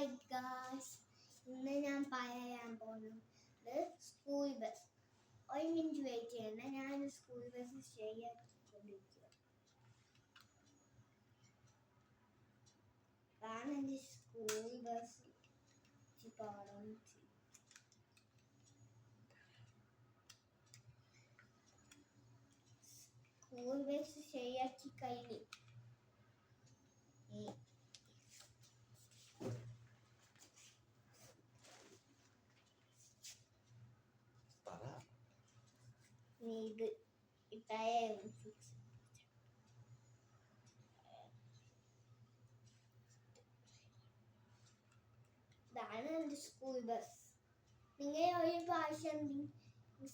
Hi guys, ഇന്ന് ഞാൻ പറയാൻ പോകുന്നത് സ്കൂൾ ബസ്. ഒരു മിനിറ്റ് വെയിറ്റ് ചെയ്യണം, ഞാൻ സ്കൂൾ ബസ് ശരിയാക്കിക്കൊണ്ടിരിക്കുക. അതാണ് എൻ്റെ സ്കൂൾ ബസ് പാടം. സ്കൂൾ ബസ് ശരിയാക്കി കഴിഞ്ഞു. ഇത് ഇതാണ് എൻ്റെ സ്കൂൾ ബസ്. നിങ്ങൾ ഒരു പ്രാവശ്യം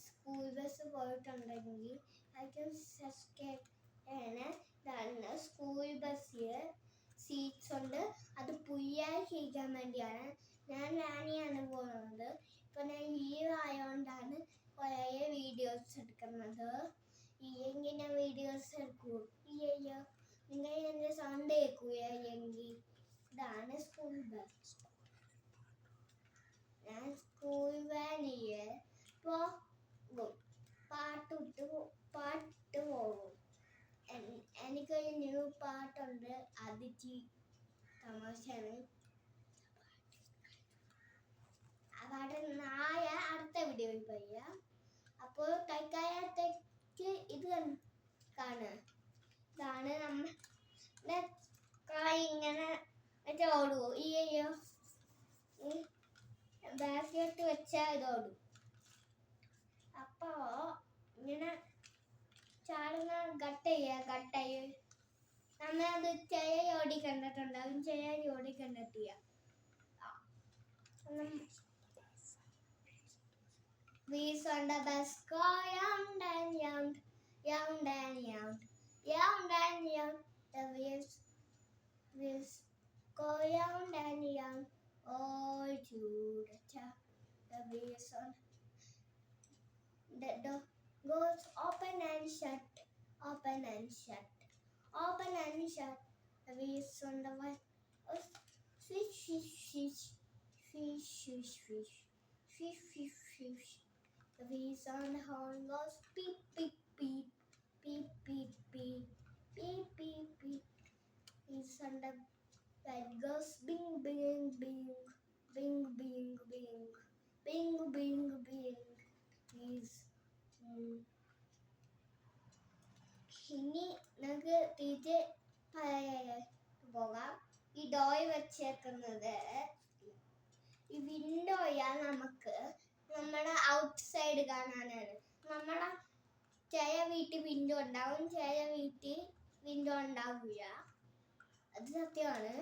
സ്കൂൾ ബസ് പോയിട്ടുണ്ടെങ്കിൽ അത് സബ്സ്ക്രൈബ് ചെയ്യണം. സ്കൂൾ ബസ്സിൽ സീറ്റ്സ് ഉണ്ട്. അത് പുതിയതായി ചെയ്യാൻ വേണ്ടിയാണ്. ഞാൻ റാണിയാണ് പോകുന്നത്. ഇപ്പൊ ഞാൻ ലീവ് ആയതുകൊണ്ടാണ് കുറേ വീഡിയോസ് എടുക്കുന്നത്. ഇങ്ങനെ വീഡിയോസ് എടുക്കൂ. നിങ്ങൾ എൻ്റെ സൗണ്ട് കേൾക്കുകയെങ്കിൽ ഇതാണ് സ്കൂൾ ബസ്. ഞാൻ സ്കൂൾ വാനില് പോകും. പാട്ട് പോകും. എനിക്കൊരു ന്യൂ പാട്ടുണ്ട്. അത് തമാശയാണ്. ആ പാട്ട് നാളെ അടുത്ത വീഡിയോയിൽ പറയാം. അപ്പോൾ തൽക്കാലത്തേക്ക് ഇത് കാണുക. ഇതാണ് നമ്മുടെ കായ് ഇങ്ങനെ ഓടുവോ. ബാക്കിലോട്ട് വെച്ചാൽ ഇതോടും. അപ്പോ ഇങ്ങനെ ചാടുന്ന ഗട്ടയ്യ നമ്മളത് ചെയോടി കണ്ടിട്ടുണ്ടാകും. ചെയോടി കണ്ടെത്തിയ wheels on the bus go round and round, round and round, round and round. The wheels go round and round, all to the top. The wheels on the door goes open and shut, open and shut, open and shut. The wheels on the bus swish, swish, swish, swish, swish, swish, swish, swish, swish. The wheels on the horn goes beep, beep, beep, beep, beep, beep, beep, beep, beep. Wheels on the bed goes bing, bing, bing, bing, bing, bing, bing, bing, bing. Wheels. ഇനി നമുക്ക് തിരിച്ച് പോകാം. ഈ ഡോയ് വെച്ചേക്കുന്നത് ഈ വിൻഡോയാ നമുക്ക് നമ്മുടെ out side കാണാനാണ്. നമ്മുടെ ചില വീട്ടിൽ വിൻഡോ ഉണ്ടാവും, ചില വീട്ടിൽ വിൻഡോ ഉണ്ടാവില്ല. അത് സത്യമാണ്.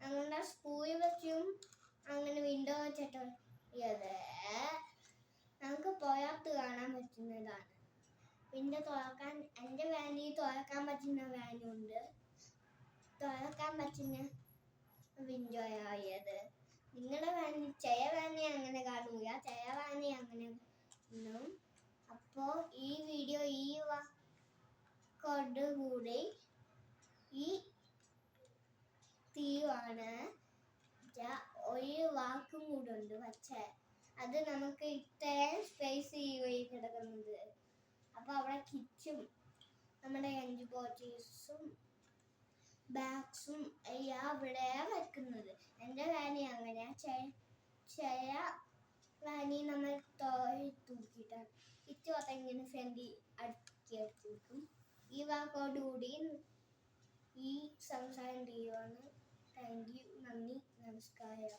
ഞങ്ങളുടെ സ്കൂളിൽ വെച്ചും അങ്ങനെ വിൻഡോ വെച്ചിട്ടുള്ളത് നമുക്ക് പുറത്ത് കാണാൻ പറ്റുന്നതാണ്. വിൻഡോ തുറക്കാൻ എൻ്റെ വാനിൽ തുറക്കാൻ പറ്റുന്ന വാനുണ്ട്, തുറക്കാൻ പറ്റുന്ന വിൻഡോ ആയത്. നിങ്ങളുടെ വാനിൽ ചില വാനി അങ്ങനെ കാണൂല, ചില വാനി അങ്ങനെ ഉണ്ടാവും. അപ്പോൾ ഈ വീഡിയോ കൂടി ഈ തീവാണ്. ഒരു വാക്കും കൂടെ ഉണ്ട്, പക്ഷേ അത് നമുക്ക് ഇത്രയും സ്പേസ് വഴി കിടക്കുന്നത്. അപ്പോൾ അവിടെ കിച്ചും നമ്മുടെ ലഞ്ച് ബോട്ടിൽസും ബാഗ്സും എല്ലാം അവിടെ വെക്കുന്നത്. എൻ്റെ വാനി അങ്ങനെ ചില വാനി നമ്മൾ തൂക്കിയിട്ടാണ്. കിച്ചു അതെങ്ങനെ ഫ്രണ്ടിൽ അടുക്കി വെക്കും. ഈ വാക്കോടുകൂടി ഈ സംസാരം തീരുവാണ്. താങ്ക് യു, നന്ദി, നമസ്കാരം.